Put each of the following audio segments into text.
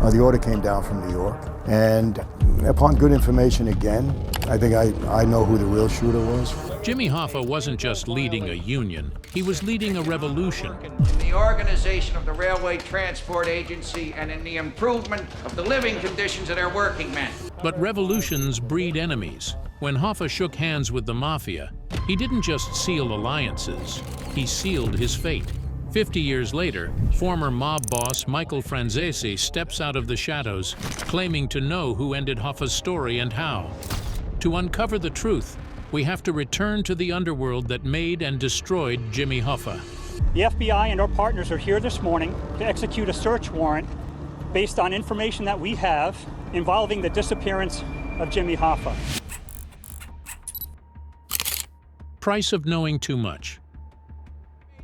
The order came down from New York, and upon good information again, I think I know who the real shooter was. Jimmy Hoffa wasn't just leading a union, he was leading a revolution. In the organization of the Railway Transport Agency and in the improvement of the living conditions of their working men. But revolutions breed enemies. When Hoffa shook hands with the Mafia, he didn't just seal alliances, he sealed his fate. 50 years later, former mob boss Michael Franzese steps out of the shadows, claiming to know who ended Hoffa's story and how. To uncover the truth, we have to return to the underworld that made and destroyed Jimmy Hoffa. The FBI and our partners are here this morning to execute a search warrant based on information that we have involving the disappearance of Jimmy Hoffa. Price of knowing too much.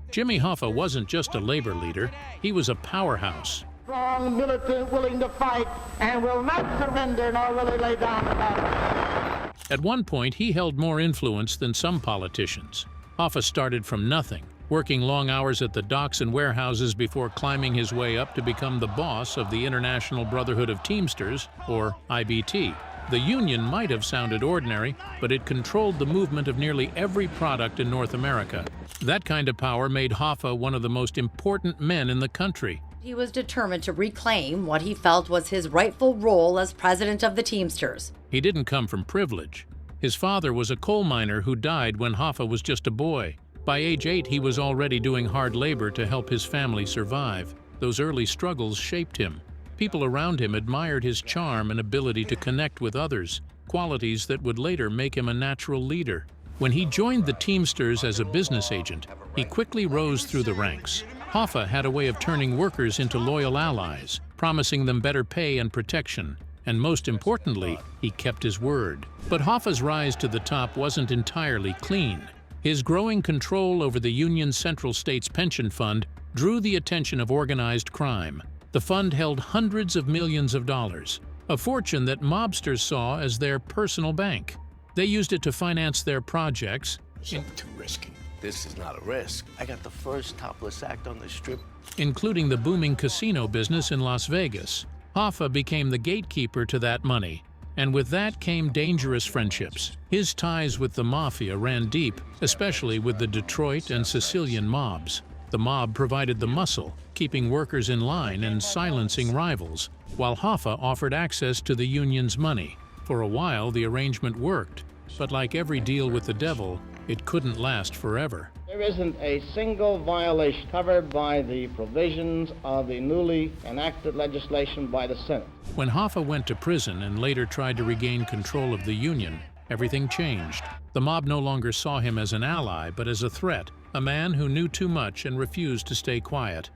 Jimmy Hoffa wasn't just a labor leader, he was a powerhouse. Strong militant, willing to fight, and will not surrender nor will he lay down the battle. At one point, he held more influence than some politicians. Hoffa started from nothing, working long hours at the docks and warehouses before climbing his way up to become the boss of the International Brotherhood of Teamsters, or IBT. The union might have sounded ordinary, but it controlled the movement of nearly every product in North America. That kind of power made Hoffa one of the most important men in the country. He was determined to reclaim what he felt was his rightful role as president of the Teamsters. He didn't come from privilege. His father was a coal miner who died when Hoffa was just a boy. By age 8, he was already doing hard labor to help his family survive. Those early struggles shaped him. People around him admired his charm and ability to connect with others, qualities that would later make him a natural leader. When he joined the Teamsters as a business agent, he quickly rose through the ranks. Hoffa had a way of turning workers into loyal allies, promising them better pay and protection. And most importantly, he kept his word. But Hoffa's rise to the top wasn't entirely clean. His growing control over the Union's Central States Pension Fund drew the attention of organized crime. The fund held hundreds of millions of dollars, a fortune that mobsters saw as their personal bank. They used it to finance their projects. Something too risky. This is not a risk. I got the first topless act on the strip. Including the booming casino business in Las Vegas. Hoffa became the gatekeeper to that money, and with that came dangerous friendships. His ties with the Mafia ran deep, especially with the Detroit and Sicilian mobs. The mob provided the muscle, keeping workers in line and silencing rivals, while Hoffa offered access to the union's money. For a while, the arrangement worked, but like every deal with the devil, it couldn't last forever. There isn't a single violation covered by the provisions of the newly enacted legislation by the Senate. When Hoffa went to prison and later tried to regain control of the union, everything changed. The mob no longer saw him as an ally, but as a threat, a man who knew too much and refused to stay quiet.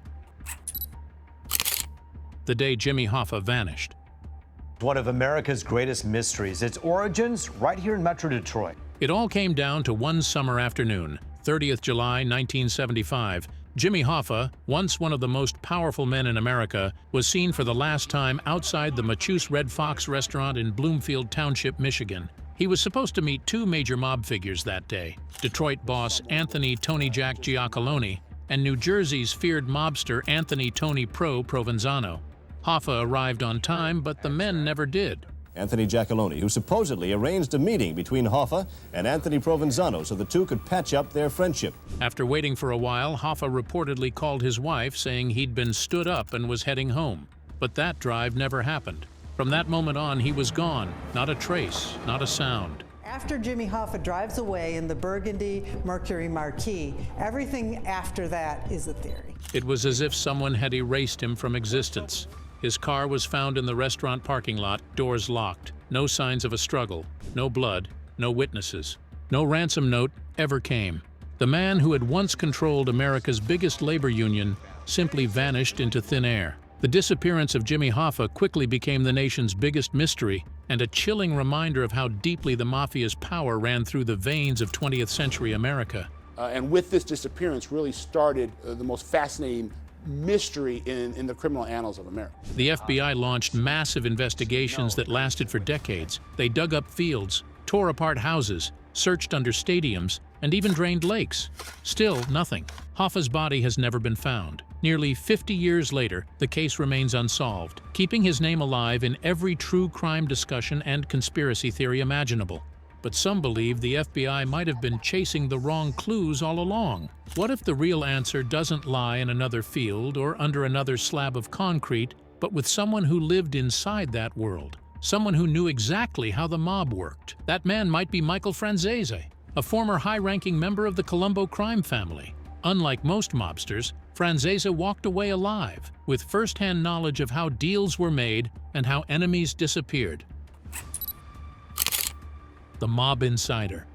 The day Jimmy Hoffa vanished. One of America's greatest mysteries, its origins right here in Metro Detroit. It all came down to one summer afternoon, 30th July 1975. Jimmy Hoffa, once one of the most powerful men in America, was seen for the last time outside the Machu's Red Fox restaurant in Bloomfield Township, Michigan. He was supposed to meet two major mob figures that day, Detroit boss Anthony "Tony Jack" Giacalone and New Jersey's feared mobster Anthony "Tony Pro" Provenzano. Hoffa arrived on time, but the men never did. Anthony Giacalone, who supposedly arranged a meeting between Hoffa and Anthony Provenzano so the two could patch up their friendship. After waiting for a while, Hoffa reportedly called his wife saying he'd been stood up and was heading home. But that drive never happened. From that moment on, he was gone. Not a trace, not a sound. After Jimmy Hoffa drives away in the burgundy Mercury Marquis, everything after that is a theory. It was as if someone had erased him from existence. His car was found in the restaurant parking lot, doors locked. No signs of a struggle, no blood, no witnesses. No ransom note ever came. The man who had once controlled America's biggest labor union simply vanished into thin air. The disappearance of Jimmy Hoffa quickly became the nation's biggest mystery and a chilling reminder of how deeply the Mafia's power ran through the veins of 20th century America. And with this disappearance really started the most fascinating mystery in the criminal annals of America. The FBI launched massive investigations that lasted for decades. They dug up fields, tore apart houses, searched under stadiums, and even drained lakes. Still, nothing. Hoffa's body has never been found. Nearly 50 years later, the case remains unsolved, keeping his name alive in every true crime discussion and conspiracy theory imaginable. But some believe the FBI might have been chasing the wrong clues all along. What if the real answer doesn't lie in another field or under another slab of concrete, but with someone who lived inside that world? Someone who knew exactly how the mob worked. That man might be Michael Franzese, a former high-ranking member of the Colombo crime family. Unlike most mobsters, Franzese walked away alive, with first-hand knowledge of how deals were made and how enemies disappeared. The Mob Insider.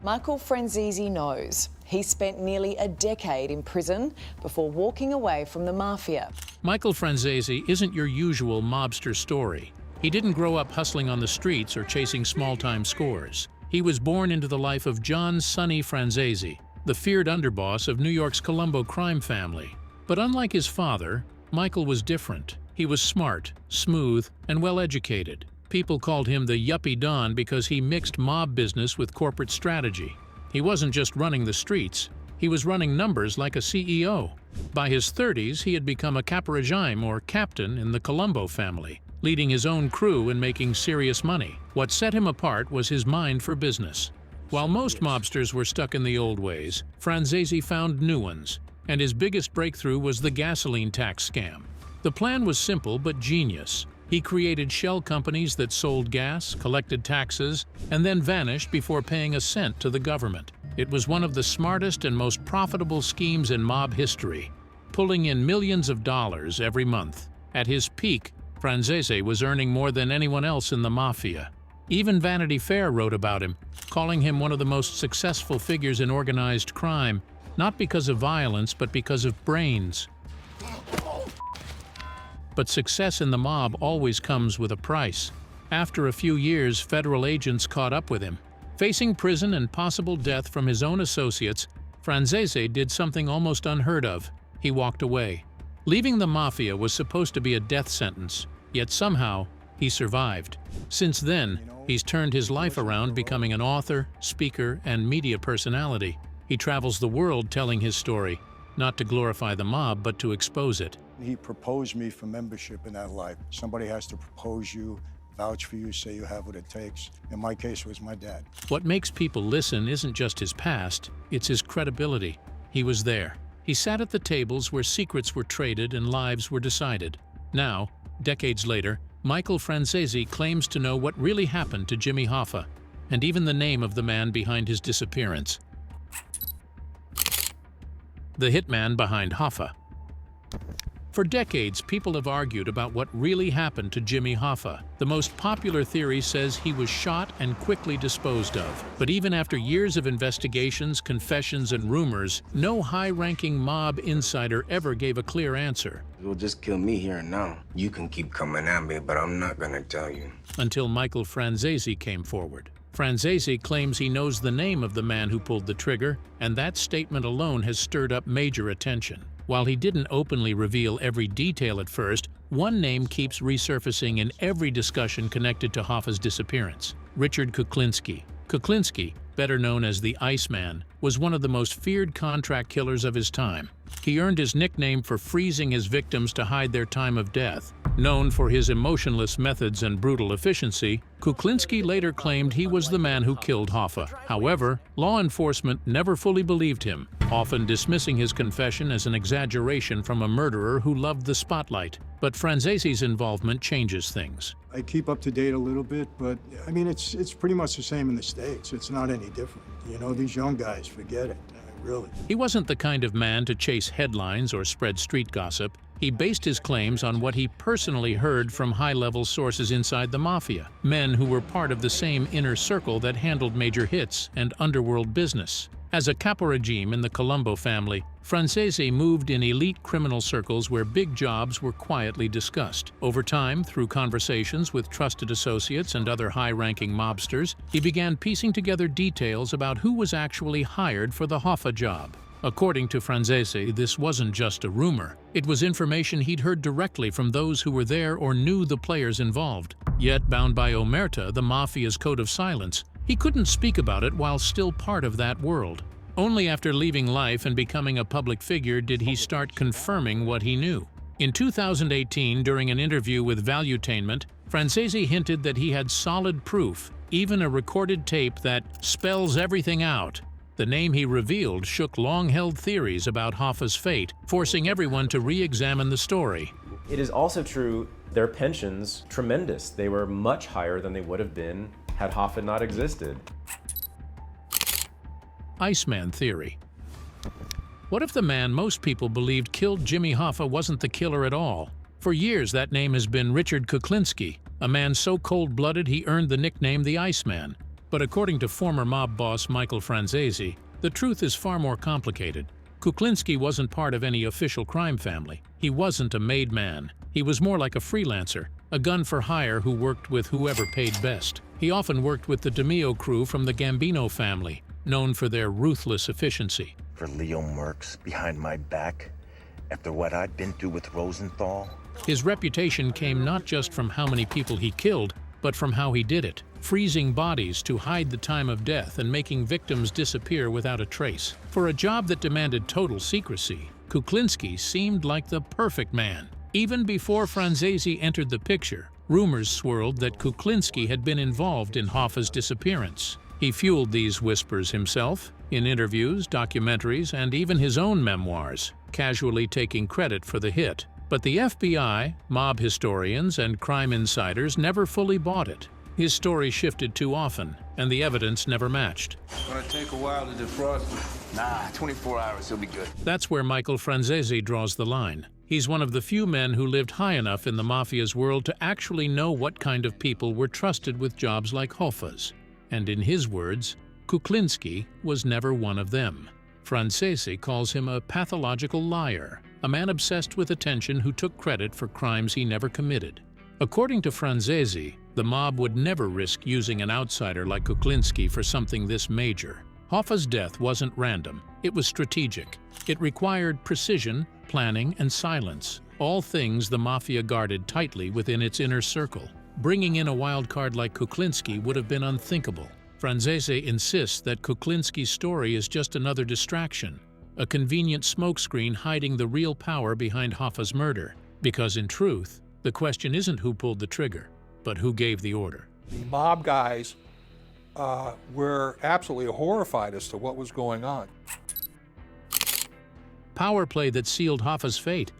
Michael Franzese knows. He spent nearly a decade in prison before walking away from the Mafia. Michael Franzese isn't your usual mobster story. He didn't grow up hustling on the streets or chasing small-time scores. He was born into the life of John Sonny Franzese, the feared underboss of New York's Colombo crime family. But unlike his father, Michael was different. He was smart, smooth, and well-educated. People called him the Yuppie Don because he mixed mob business with corporate strategy. He wasn't just running the streets, he was running numbers like a CEO. By his 30s, he had become a caporegime, or captain, in the Colombo family, leading his own crew and making serious money. What set him apart was his mind for business. While most mobsters were stuck in the old ways, Franzese found new ones, and his biggest breakthrough was the gasoline tax scam. The plan was simple but genius. He created shell companies that sold gas, collected taxes, and then vanished before paying a cent to the government. It was one of the smartest and most profitable schemes in mob history, pulling in millions of dollars every month. At his peak, Franzese was earning more than anyone else in the Mafia. Even Vanity Fair wrote about him, calling him one of the most successful figures in organized crime, not because of violence, but because of brains. But success in the mob always comes with a price. After a few years, federal agents caught up with him. Facing prison and possible death from his own associates, Franzese did something almost unheard of. He walked away. Leaving the Mafia was supposed to be a death sentence, yet somehow he survived. Since then, he's turned his life around, becoming an author, speaker, and media personality. He travels the world telling his story, not to glorify the mob, but to expose it. He proposed me for membership in that life. Somebody has to propose you, vouch for you, say you have what it takes. In my case, it was my dad. What makes people listen isn't just his past, it's his credibility. He was there. He sat at the tables where secrets were traded and lives were decided. Now, decades later, Michael Franzese claims to know what really happened to Jimmy Hoffa, and even the name of the man behind his disappearance. The hitman behind Hoffa. For decades, people have argued about what really happened to Jimmy Hoffa. The most popular theory says he was shot and quickly disposed of. But even after years of investigations, confessions, and rumors, no high-ranking mob insider ever gave a clear answer. You'll just kill me here and now. You can keep coming at me, but I'm not gonna tell you. Until Michael Franzese came forward. Franzese claims he knows the name of the man who pulled the trigger, and that statement alone has stirred up major attention. While he didn't openly reveal every detail at first, one name keeps resurfacing in every discussion connected to Hoffa's disappearance: Richard Kuklinski. Kuklinski, better known as the Iceman, was one of the most feared contract killers of his time. He earned his nickname for freezing his victims to hide their time of death. Known for his emotionless methods and brutal efficiency, Kuklinski later claimed he was the man who killed Hoffa. However, law enforcement never fully believed him, often dismissing his confession as an exaggeration from a murderer who loved the spotlight. But Franzese's involvement changes things. I keep up to date a little bit, but I mean, it's pretty much the same in the States. It's not any different. You know, these young guys, forget it, really. He wasn't the kind of man to chase headlines or spread street gossip. He based his claims on what he personally heard from high-level sources inside the Mafia, men who were part of the same inner circle that handled major hits and underworld business. As a caporegime in the Colombo family, Franzese moved in elite criminal circles where big jobs were quietly discussed. Over time, through conversations with trusted associates and other high-ranking mobsters, he began piecing together details about who was actually hired for the Hoffa job. According to Franzese, this wasn't just a rumor. It was information he'd heard directly from those who were there or knew the players involved. Yet, bound by omerta, the Mafia's code of silence, He couldn't speak about it while still part of that world. Only after leaving life and becoming a public figure did he start confirming what he knew. In 2018, during an interview with Valuetainment, Franzese hinted that he had solid proof, even a recorded tape that spells everything out. The name he revealed shook long-held theories about Hoffa's fate, forcing everyone to re-examine the story. It is also true their pensions, tremendous. They were much higher than they would have been had Hoffa not existed. Iceman theory. What if the man most people believed killed Jimmy Hoffa wasn't the killer at all? For years, that name has been Richard Kuklinski, a man so cold-blooded he earned the nickname the Iceman. But according to former mob boss Michael Franzese, the truth is far more complicated. Kuklinski wasn't part of any official crime family. He wasn't a made man. He was more like a freelancer, a gun for hire who worked with whoever paid best. He often worked with the DeMio crew from the Gambino family, known for their ruthless efficiency. For Leo Merckx behind my back, after what I'd been through with Rosenthal? His reputation came not just from how many people he killed, but from how he did it, freezing bodies to hide the time of death and making victims disappear without a trace. For a job that demanded total secrecy, Kuklinski seemed like the perfect man. Even before Franzese entered the picture, rumors swirled that Kuklinski had been involved in Hoffa's disappearance. He fueled these whispers himself, in interviews, documentaries, and even his own memoirs, casually taking credit for the hit. But the FBI, mob historians, and crime insiders never fully bought it. His story shifted too often, and the evidence never matched. Gonna take a while to defrost him. Nah, 24 hours, he'll be good. That's where Michael Franzese draws the line. He's one of the few men who lived high enough in the Mafia's world to actually know what kind of people were trusted with jobs like Hoffa's. And in his words, Kuklinski was never one of them. Franzese calls him a pathological liar, a man obsessed with attention who took credit for crimes he never committed. According to Franzese, the mob would never risk using an outsider like Kuklinski for something this major. Hoffa's death wasn't random, it was strategic. It required precision, planning, and silence, all things the Mafia guarded tightly within its inner circle. Bringing in a wild card like Kuklinski would have been unthinkable. Franzese insists that Kuklinski's story is just another distraction, a convenient smokescreen hiding the real power behind Hoffa's murder. Because in truth, the question isn't who pulled the trigger, but who gave the order. The mob guys were absolutely horrified as to what was going on. Power play that sealed Hoffa's fate.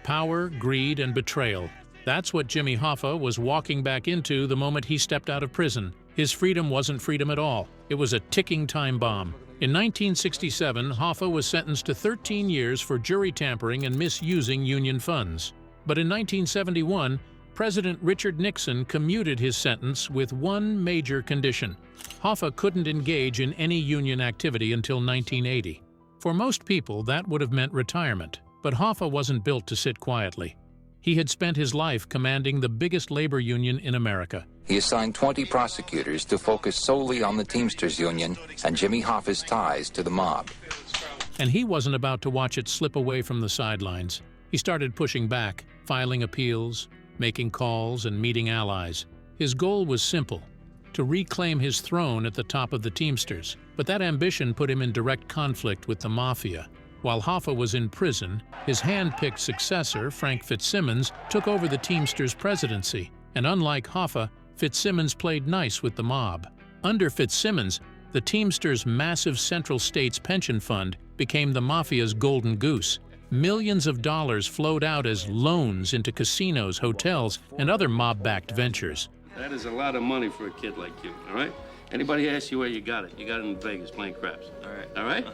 Power, greed, and betrayal. That's what Jimmy Hoffa was walking back into the moment he stepped out of prison. His freedom wasn't freedom at all. It was a ticking time bomb. In 1967, Hoffa was sentenced to 13 years for jury tampering and misusing union funds. But in 1971, President Richard Nixon commuted his sentence with one major condition. Hoffa couldn't engage in any union activity until 1980. For most people, that would have meant retirement. But Hoffa wasn't built to sit quietly. He had spent his life commanding the biggest labor union in America. He assigned 20 prosecutors to focus solely on the Teamsters Union and Jimmy Hoffa's ties to the mob. And he wasn't about to watch it slip away from the sidelines. He started pushing back, filing appeals, making calls, and meeting allies. His goal was simple: to reclaim his throne at the top of the Teamsters. But that ambition put him in direct conflict with the Mafia. While Hoffa was in prison, his hand-picked successor, Frank Fitzsimmons, took over the Teamsters presidency. And unlike Hoffa, Fitzsimmons played nice with the mob. Under Fitzsimmons, the Teamsters' massive Central States pension fund became the Mafia's golden goose. Millions of dollars flowed out as loans into casinos, hotels, and other mob-backed ventures. That is a lot of money for a kid like you, all right? Anybody asks you where you got it in Vegas playing craps. All right?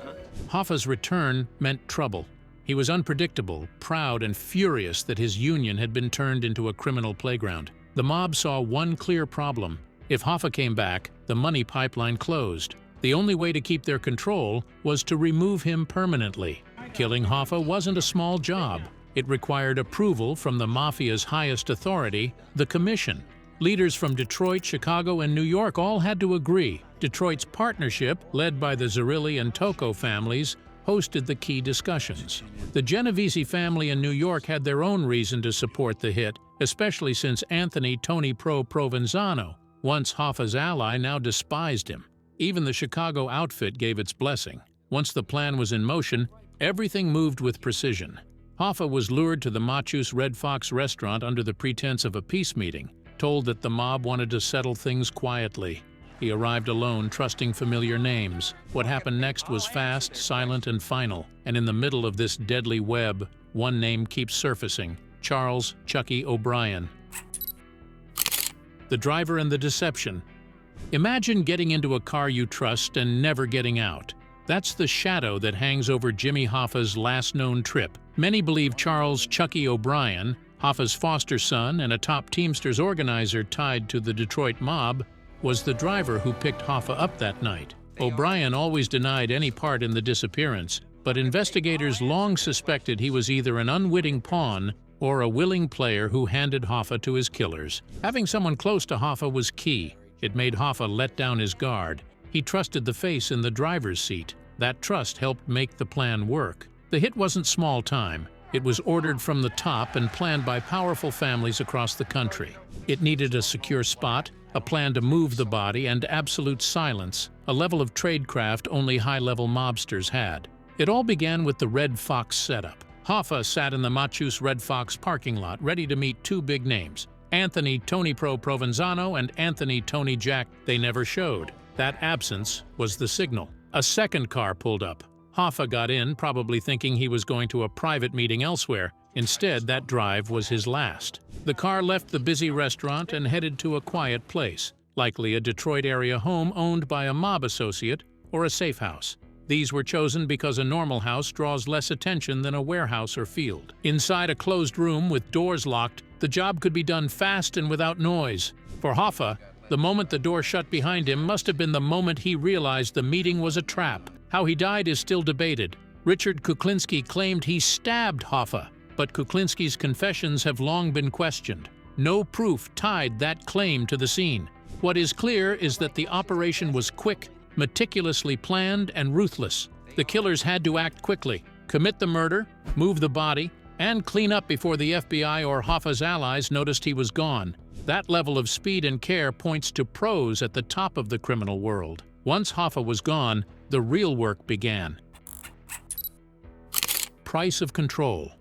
Hoffa's return meant trouble. He was unpredictable, proud, and furious that his union had been turned into a criminal playground. The mob saw one clear problem. If Hoffa came back, the money pipeline closed. The only way to keep their control was to remove him permanently. Killing Hoffa wasn't a small job. It required approval from the Mafia's highest authority, the Commission. Leaders from Detroit, Chicago, and New York all had to agree. Detroit's partnership, led by the Zerilli and Tocco families, hosted the key discussions. The Genovese family in New York had their own reason to support the hit, especially since Anthony "Tony" Provenzano Once Hoffa's ally, now despised him. Even the Chicago outfit gave its blessing. Once the plan was in motion, everything moved with precision. Hoffa was lured to the Machus Red Fox restaurant under the pretense of a peace meeting, told that the mob wanted to settle things quietly. He arrived alone, trusting familiar names. What happened next was fast, silent, and final. And in the middle of this deadly web, one name keeps surfacing: Charles "Chucky" O'Brien. The driver and the deception. Imagine getting into a car you trust and never getting out. That's the shadow that hangs over Jimmy Hoffa's last known trip. Many believe Charles "Chucky" O'Brien, Hoffa's foster son and a top Teamsters organizer tied to the Detroit mob, was the driver who picked Hoffa up that night. O'Brien always denied any part in the disappearance, but investigators long suspected he was either an unwitting pawn or a willing player who handed Hoffa to his killers. Having someone close to Hoffa was key. It made Hoffa let down his guard. He trusted the face in the driver's seat. That trust helped make the plan work. The hit wasn't small time. It was ordered from the top and planned by powerful families across the country. It needed a secure spot, a plan to move the body, and absolute silence, a level of tradecraft only high-level mobsters had. It all began with the Red Fox setup. Hoffa sat in the Machus Red Fox parking lot, ready to meet two big names: Anthony "Tony Pro" Provenzano and Anthony "Tony Jack." They never showed. That absence was the signal. A second car pulled up. Hoffa got in, probably thinking he was going to a private meeting elsewhere. Instead, that drive was his last. The car left the busy restaurant and headed to a quiet place, likely a Detroit area home owned by a mob associate or a safe house. These were chosen because a normal house draws less attention than a warehouse or field. Inside a closed room with doors locked, the job could be done fast and without noise. For Hoffa, the moment the door shut behind him must have been the moment he realized the meeting was a trap. How he died is still debated. Richard Kuklinski claimed he stabbed Hoffa, but Kuklinski's confessions have long been questioned. No proof tied that claim to the scene. What is clear is that the operation was quick, meticulously planned, and ruthless. The killers had to act quickly, commit the murder, move the body, and clean up before the FBI or Hoffa's allies noticed he was gone. That level of speed and care points to pros at the top of the criminal world. Once Hoffa was gone, the real work began. Price of control.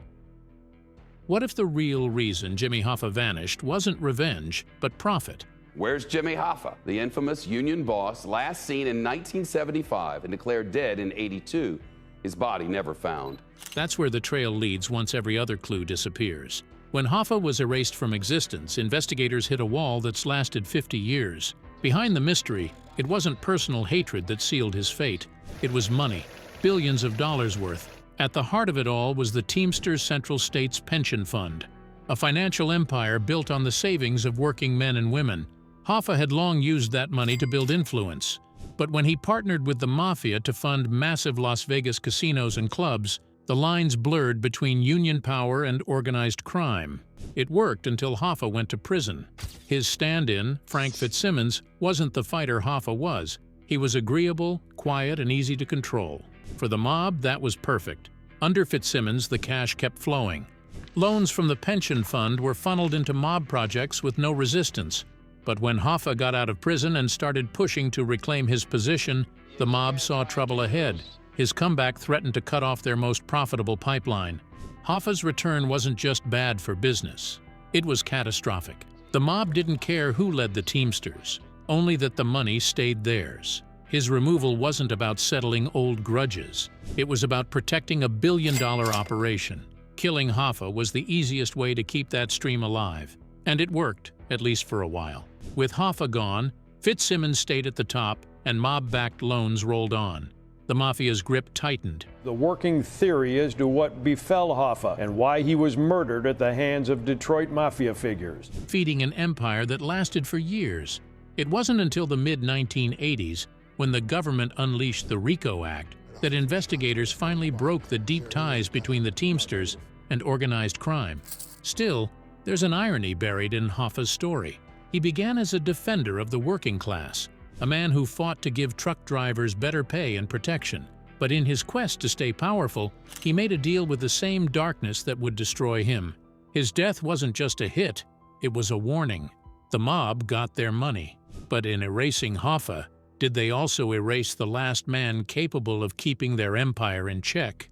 What if the real reason Jimmy Hoffa vanished wasn't revenge, but profit? Where's Jimmy Hoffa, the infamous union boss, last seen in 1975 and declared dead in '82? His body never found. That's where the trail leads once every other clue disappears. When Hoffa was erased from existence, investigators hit a wall that's lasted 50 years. Behind the mystery, it wasn't personal hatred that sealed his fate. It was money, billions of dollars worth. At the heart of it all was the Teamsters Central States Pension Fund, a financial empire built on the savings of working men and women. Hoffa had long used that money to build influence, but when he partnered with the Mafia to fund massive Las Vegas casinos and clubs, the lines blurred between union power and organized crime. It worked until Hoffa went to prison. His stand-in, Frank Fitzsimmons, wasn't the fighter Hoffa was. He was agreeable, quiet, and easy to control. For the mob, that was perfect. Under Fitzsimmons, the cash kept flowing. Loans from the pension fund were funneled into mob projects with no resistance. But when Hoffa got out of prison and started pushing to reclaim his position, the mob saw trouble ahead. His comeback threatened to cut off their most profitable pipeline. Hoffa's return wasn't just bad for business. It was catastrophic. The mob didn't care who led the Teamsters, only that the money stayed theirs. His removal wasn't about settling old grudges. It was about protecting a billion-dollar operation. Killing Hoffa was the easiest way to keep that stream alive. And it worked, at least for a while. With Hoffa gone, Fitzsimmons stayed at the top, and mob-backed loans rolled on. The Mafia's grip tightened. The working theory as to what befell Hoffa and why he was murdered at the hands of Detroit Mafia figures. Feeding an empire that lasted for years. It wasn't until the mid-1980s, when the government unleashed the RICO Act, that investigators finally broke the deep ties between the Teamsters and organized crime. Still, there's an irony buried in Hoffa's story. He began as a defender of the working class, a man who fought to give truck drivers better pay and protection. But in his quest to stay powerful, he made a deal with the same darkness that would destroy him. His death wasn't just a hit, it was a warning. The mob got their money. But in erasing Hoffa, did they also erase the last man capable of keeping their empire in check?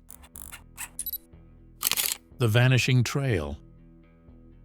The Vanishing Trail.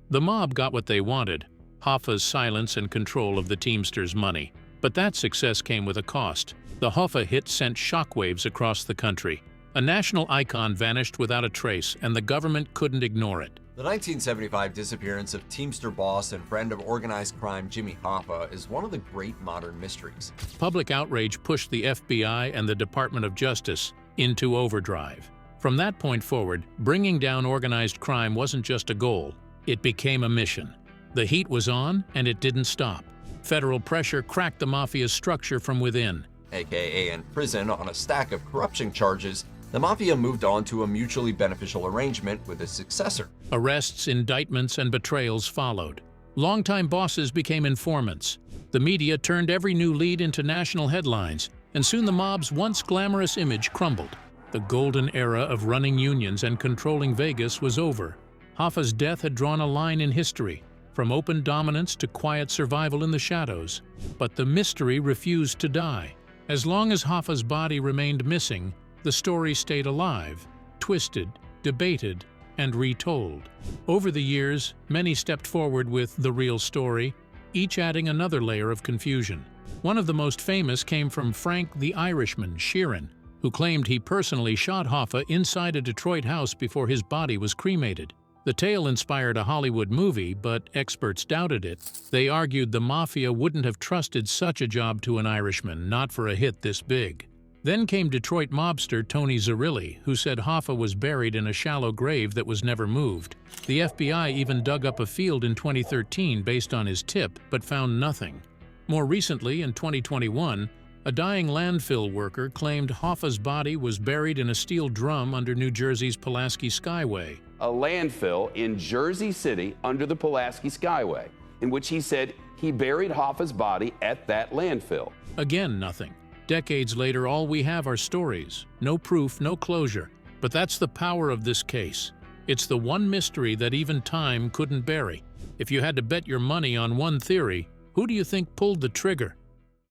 The mob got what they wanted, Hoffa's silence and control of the Teamsters' money. But that success came with a cost. The Hoffa hit sent shockwaves across the country. A national icon vanished without a trace, and the government couldn't ignore it. The 1975 disappearance of Teamster boss and friend of organized crime Jimmy Hoffa is one of the great modern mysteries. Public outrage pushed the FBI and the Department of Justice into overdrive. From that point forward, bringing down organized crime wasn't just a goal, it became a mission. The heat was on, and it didn't stop. Federal pressure cracked the Mafia's structure from within. AKA in prison on a stack of corruption charges, the Mafia moved on to a mutually beneficial arrangement with its successor. Arrests, indictments, and betrayals followed. Longtime bosses became informants. The media turned every new lead into national headlines, and soon the mob's once glamorous image crumbled. The golden era of running unions and controlling Vegas was over. Hoffa's death had drawn a line in history, from open dominance to quiet survival in the shadows. But the mystery refused to die. As long as Hoffa's body remained missing, the story stayed alive, twisted, debated, and retold. Over the years, many stepped forward with the real story, each adding another layer of confusion. One of the most famous came from Frank the Irishman Sheeran, who claimed he personally shot Hoffa inside a Detroit house before his body was cremated. The tale inspired a Hollywood movie, but experts doubted it. They argued the Mafia wouldn't have trusted such a job to an Irishman, not for a hit this big. Then came Detroit mobster Tony Zerilli, who said Hoffa was buried in a shallow grave that was never moved. The FBI even dug up a field in 2013 based on his tip, but found nothing. More recently, in 2021, a dying landfill worker claimed Hoffa's body was buried in a steel drum under New Jersey's Pulaski Skyway. A landfill in Jersey City under the Pulaski Skyway, in which he said he buried Hoffa's body at that landfill. Again, nothing. Decades later, all we have are stories. No proof, no closure. But that's the power of this case. It's the one mystery that even time couldn't bury. If you had to bet your money on one theory, who do you think pulled the trigger?